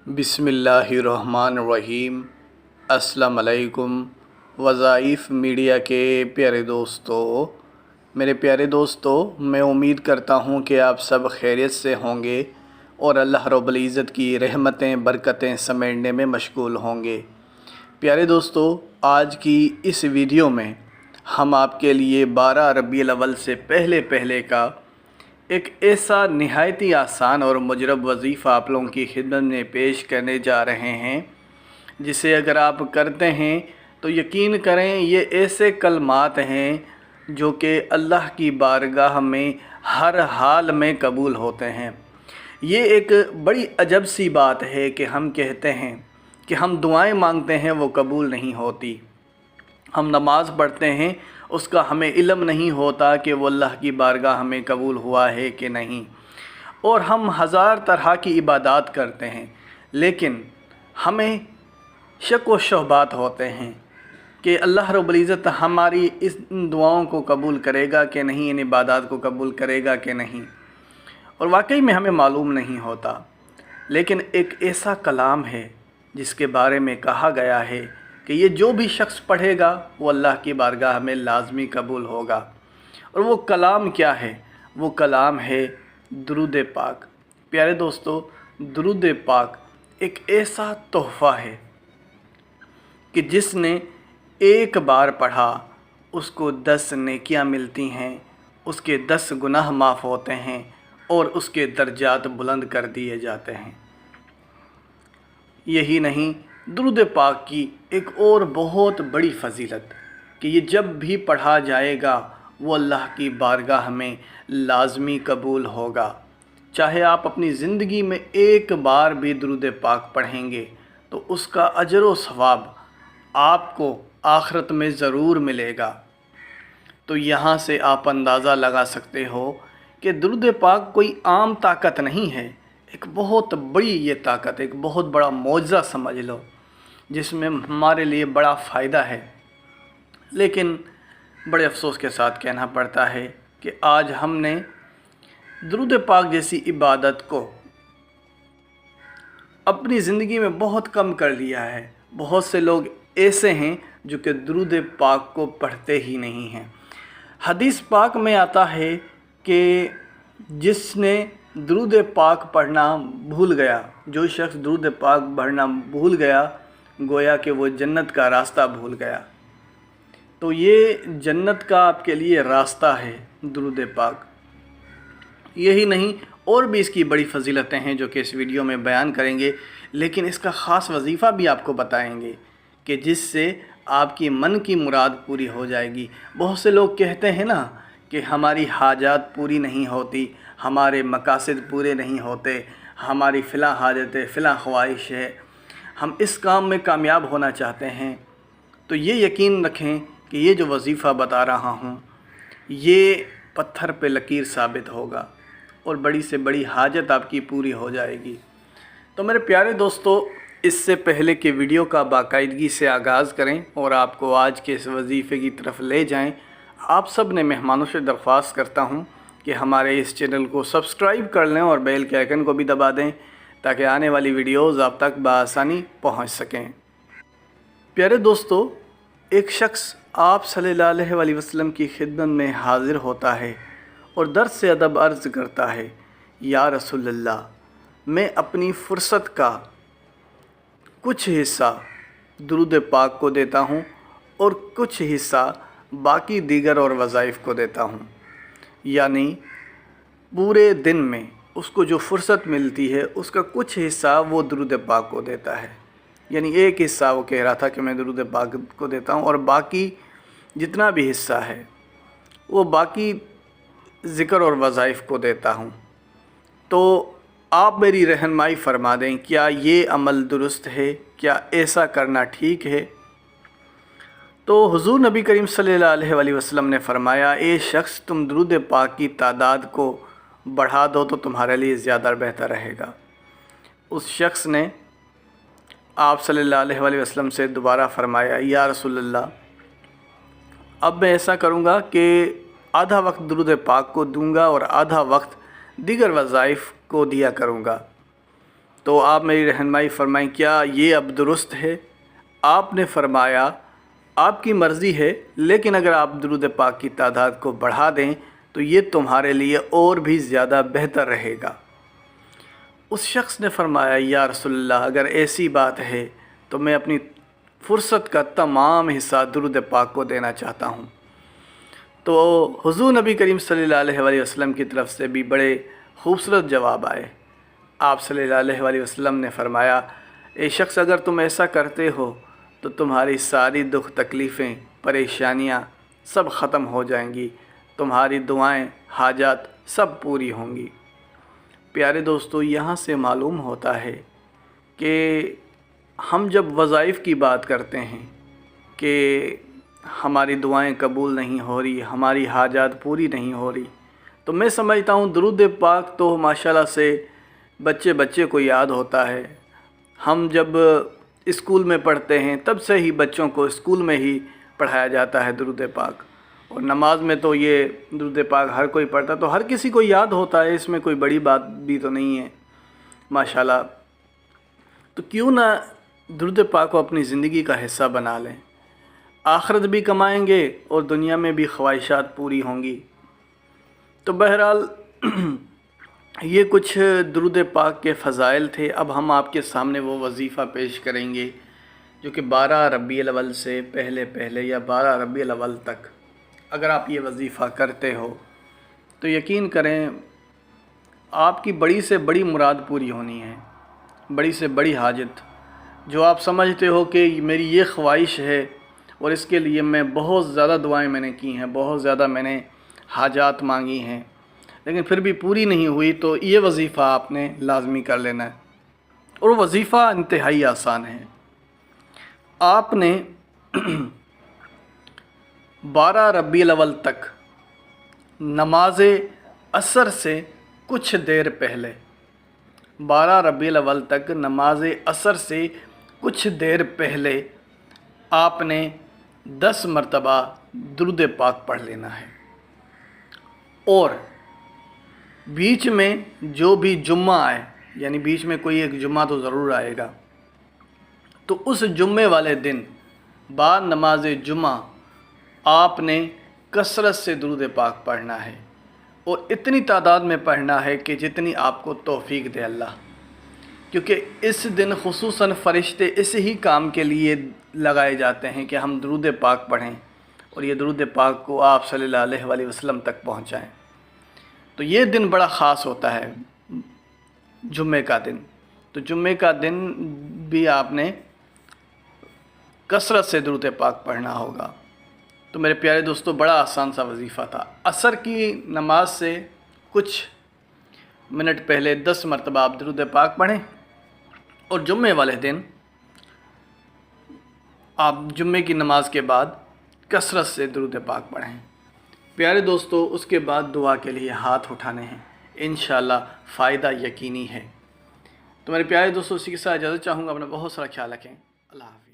बिस्मिल्लाहिर्रहमानिर्रहीम। अस्सलाम वालेकुम। वज़ाइफ मीडिया के प्यारे दोस्तों, मेरे प्यारे दोस्तों, मैं उम्मीद करता हूँ कि आप सब खैरियत से होंगे और अल्लाह रब्बुल इज़्ज़त की रहमतें बरकतें समेटने में मशगूल होंगे। प्यारे दोस्तों, आज की इस वीडियो में हम आपके लिए 12 रबीउल अव्वल से पहले का एक ऐसा नहायत ही आसान और मुजरब वजीफ़ा आप लोगों की खिदमत में पेश करने जा रहे हैं, जिसे अगर आप करते हैं तो यकीन करें ये ऐसे कलमात हैं जो कि अल्लाह की बारगाह में हर हाल में कबूल होते हैं। ये एक बड़ी अजब सी बात है कि हम कहते हैं कि हम दुआएं मांगते हैं, वो कबूल नहीं होती। हम नमाज़ पढ़ते हैं, उसका हमें इल्म नहीं होता कि वो अल्लाह की बारगाह हमें कबूल हुआ है कि नहीं। और हम हज़ार तरह की इबादत करते हैं, लेकिन हमें शक व शुबहात होते हैं कि अल्लाह रब्बुल इज़्ज़त हमारी इस दुआओं को कबूल करेगा कि नहीं, इन इबादत को कबूल करेगा कि नहीं। और वाकई में हमें मालूम नहीं होता। लेकिन एक ऐसा कलाम है जिसके बारे में कहा गया है कि ये जो भी शख्स पढ़ेगा वो अल्लाह की बारगाह में लाजमी कबूल होगा। और वो कलाम क्या है? वो कलाम है दुरूद पाक। प्यारे दोस्तों, दुरूद पाक एक ऐसा तोहफ़ा है कि जिसने एक बार पढ़ा उसको 10 नेकियां मिलती हैं, उसके 10 गुनाह माफ़ होते हैं और उसके दर्जात बुलंद कर दिए जाते हैं। यही नहीं, दुरूद पाक की एक और बहुत बड़ी फ़जीलत कि ये जब भी पढ़ा जाएगा वो अल्लाह की बारगाह में लाजमी कबूल होगा। चाहे आप अपनी ज़िंदगी में एक बार भी दुरूद पाक पढ़ेंगे तो उसका अजर व सवाब आपको आखिरत में ज़रूर मिलेगा। तो यहाँ से आप अंदाज़ा लगा सकते हो कि दुरूद पाक कोई आम ताकत नहीं है, एक बहुत बड़ी ये ताकत, एक बहुत बड़ा मौजज़ा समझ लो, जिसमें हमारे लिए बड़ा फ़ायदा है। लेकिन बड़े अफसोस के साथ कहना पड़ता है कि आज हमने दुरूद पाक जैसी इबादत को अपनी ज़िंदगी में बहुत कम कर लिया है। बहुत से लोग ऐसे हैं जो कि दुरूद पाक को पढ़ते ही नहीं हैं। हदीस पाक में आता है कि जिसने दुरूद पाक पढ़ना भूल गया, जो शख्स दुरूद पाक पढ़ना भूल गया, गोया कि वो जन्नत का रास्ता भूल गया। तो ये जन्नत का आपके लिए रास्ता है दुरूद पाक। यही नहीं, और भी इसकी बड़ी फ़जीलतें हैं जो कि इस वीडियो में बयान करेंगे, लेकिन इसका ख़ास वजीफ़ा भी आपको बताएंगे कि जिससे आपकी मन की मुराद पूरी हो जाएगी। बहुत से लोग कहते हैं ना कि हमारी हाजात पूरी नहीं होती, हमारे मकासद पूरे नहीं होते, हमारी फ़िला हाजत है, फ़िला ख्वाहिश है, हम इस काम में कामयाब होना चाहते हैं। तो ये यकीन रखें कि ये जो वजीफ़ा बता रहा हूँ ये पत्थर पे लकीर साबित होगा और बड़ी से बड़ी हाजत आपकी पूरी हो जाएगी। तो मेरे प्यारे दोस्तों, इससे पहले कि वीडियो का बाकायदगी से आगाज़ करें और आपको आज के इस वजीफ़े की तरफ ले जाएं, आप सब ने मेहमानों से दरख्वास्त करता हूं कि हमारे इस चैनल को सब्सक्राइब कर लें और बेल के आइकन को भी दबा दें ताकि आने वाली वीडियोज़ आप तक बआसानी पहुंच सकें। प्यारे दोस्तों, एक शख्स आप सल्लल्लाहु अलैहि वसल्लम की खिदमत में हाज़िर होता है और दर्द से अदब अर्ज़ करता है, या रसूल अल्लाह, मैं अपनी फ़ुर्सत का कुछ हिस्सा दुरूद पाक को देता हूँ और कुछ हिस्सा बाकी दीगर और वज़ाइफ़ को देता हूँ। यानी पूरे दिन में उसको जो फ़ुर्सत मिलती है उसका कुछ हिस्सा वो दुरूद पाक को देता है। यानी एक हिस्सा वो कह रहा था कि मैं दुरूद पाक को देता हूँ और बाकी जितना भी हिस्सा है वो बाकी ज़िक्र और वज़ाइफ़ को देता हूँ। तो आप मेरी रहनुमाई फ़रमा दें, क्या ये अमल दुरुस्त है? क्या ऐसा करना ठीक है? तो हुज़ूर नबी करीम सल्लल्लाहु अलैहि वसल्लम ने फ़रमाया, ए शख्स, तुम दुरूद पाक की तादाद को बढ़ा दो तो तुम्हारे लिए ज़्यादा बेहतर रहेगा। उस शख्स ने आप सल्लल्लाहु अलैहि वसल्लम से दोबारा फ़रमाया, या रसूल अल्लाह, अब मैं ऐसा करूँगा कि आधा वक्त दुरूद पाक को दूँगा और आधा वक्त दीगर वज़ाइफ़ को दिया करूँगा। تو آپ میری رہنمائی فرمائیں کیا یہ اب درست ہے؟ آپ نے فرمایا آپ کی مرضی ہے، لیکن اگر آپ درود پاک کی تعداد کو بڑھا دیں تو یہ تمہارے لیے اور بھی زیادہ بہتر رہے گا۔ اس شخص نے فرمایا یا رسول اللہ اگر ایسی بات ہے تو میں اپنی فرصت کا تمام حصہ درود پاک کو دینا چاہتا ہوں۔ تو حضور نبی کریم صلی اللہ علیہ وسلم کی طرف سے بھی بڑے خوبصورت جواب آئے۔ آپ صلی اللہ علیہ وسلم نے فرمایا اے شخص اگر تم ایسا کرتے ہو تو تمہاری ساری دکھ تکلیفیں پریشانیاں سب ختم ہو جائیں گی، تمہاری دعائیں حاجات سب پوری ہوں گی۔ پیارے دوستو، یہاں سے معلوم ہوتا ہے کہ ہم جب وظائف کی بات کرتے ہیں کہ ہماری دعائیں قبول نہیں ہو رہی، ہماری حاجات پوری نہیں ہو رہی، تو میں سمجھتا ہوں درود پاک تو ماشاءاللہ سے بچے بچے کو یاد ہوتا ہے۔ ہم جب اسکول میں پڑھتے ہیں تب سے ہی بچوں کو اسکول میں ہی پڑھایا جاتا ہے درود پاک، اور نماز میں تو یہ درود پاک ہر کوئی پڑھتا، تو ہر کسی کو یاد ہوتا ہے، اس میں کوئی بڑی بات بھی تو نہیں ہے ماشاءاللہ۔ تو کیوں نہ درود پاک کو اپنی زندگی کا حصہ بنا لیں، آخرت بھی کمائیں گے اور دنیا میں بھی خواہشات پوری ہوں گی۔ تو بہرحال یہ کچھ درود پاک کے فضائل تھے۔ اب ہم آپ کے سامنے وہ وظیفہ پیش کریں گے جو کہ 12 ربیع الاول سے پہلے یا 12 ربیع الاول تک اگر آپ یہ وظیفہ کرتے ہو تو یقین کریں آپ کی بڑی سے بڑی مراد پوری ہونی ہے، بڑی سے بڑی حاجت جو آپ سمجھتے ہو کہ میری یہ خواہش ہے اور اس کے لیے میں بہت زیادہ دعائیں میں نے کی ہیں، بہت زیادہ میں نے حاجات مانگی ہیں، لیکن پھر بھی پوری نہیں ہوئی، تو یہ وظیفہ آپ نے لازمی کر لینا ہے۔ اور وظیفہ انتہائی آسان ہے۔ آپ نے 12 ربیع الاول تک نماز عصر سے کچھ دیر پہلے 12 ربیع الاول تک نماز عصر سے کچھ دیر پہلے آپ نے 10 مرتبہ درود پاک پڑھ لینا ہے، اور بیچ میں جو بھی جمعہ آئے، یعنی بیچ میں کوئی ایک جمعہ تو ضرور آئے گا، تو اس جمعے والے دن بعد نماز جمعہ آپ نے کثرت سے درود پاک پڑھنا ہے، اور اتنی تعداد میں پڑھنا ہے کہ جتنی آپ کو توفیق دے اللہ، کیونکہ اس دن خصوصاً فرشتے اس ہی کام کے لیے لگائے جاتے ہیں کہ ہم درود پاک پڑھیں اور یہ درود پاک کو آپ صلی اللہ علیہ وسلم تک پہنچائیں۔ تو یہ دن بڑا خاص ہوتا ہے جمعے کا دن، تو جمعے کا دن بھی آپ نے کثرت سے درود پاک پڑھنا ہوگا۔ تو میرے پیارے دوستو، بڑا آسان سا وظیفہ تھا۔ عصر کی نماز سے کچھ منٹ پہلے 10 مرتبہ آپ درود پاک پڑھیں، اور جمعے والے دن آپ جمعے کی نماز کے بعد کثرت سے درود پاک پڑھیں۔ پیارے دوستو، اس کے بعد دعا کے لیے ہاتھ اٹھانے ہیں، انشاءاللہ فائدہ یقینی ہے۔ تو میرے پیارے دوستو، اسی کے ساتھ اجازت چاہوں گا، اپنا بہت سارا خیال رکھیں۔ اللہ حافظ۔